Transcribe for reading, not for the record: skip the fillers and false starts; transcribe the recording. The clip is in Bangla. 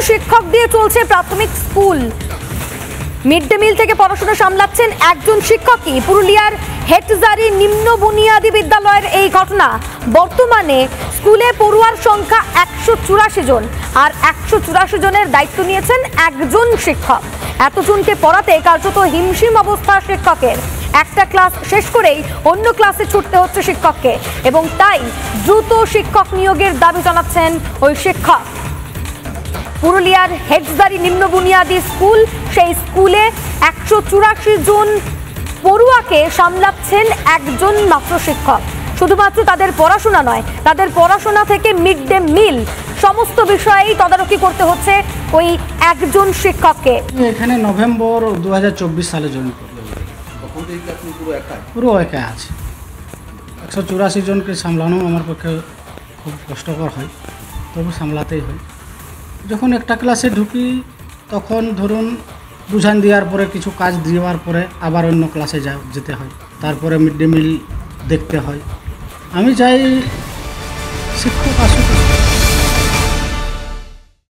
শিক্ষক দিয়ে চলছে প্রাথমিক স্কুল। মিড ডে মিল থেকে পড়াশোনা সামলাচ্ছেন একজন শিক্ষকই। পুরুলিয়ার হেটজারি নিম্ন বুনিয়াদী বিদ্যালয়ের এই ঘটনা। বর্তমানে স্কুলে পড়ুয়ার সংখ্যা 184 জন, আর 184 জনের দায়িত্ব নিয়েছেন একজন শিক্ষক। এতজনকে পড়াতে কার্যত হিমশিম অবস্থা শিক্ষকের। একটা ক্লাস শেষ করেই অন্য ক্লাসে ছুটতে হচ্ছে শিক্ষককে, এবং তাই দ্রুত শিক্ষক নিয়োগের দাবি জানাচ্ছেন ওই শিক্ষক। পুরুলিয়ার হেটজারি নিম্ন বুনিয়াদী স্কুল, সেই স্কুলে 184 জন পড়ুয়াকে সামলাচ্ছেন একজন মাত্র শিক্ষক। শুধুমাত্র তাদের পড়াশোনা নয়, তাদের পড়াশোনা থেকে মিড ডে মিল সমস্ত বিষয়েই তদারকি করতে হচ্ছে ওই একজন শিক্ষককে। এখানে নভেম্বর 2024 সালে জয়েন করলাম। পুরো একা আছে। 184 জনকে সামলানো আমার পক্ষে খুব কষ্টকর হয়, তবু সামলাতেই হয়। যখন একটা ক্লাসে ঢুকি তখন ধরুন বুঝান দেওয়ার পরে, কিছু কাজ দেওয়ার পরে আবার অন্য ক্লাসে যেতে হয়, তারপরে মিড ডে মিল দেখতে হয়। আমি চাই শিক্ষক আসুক।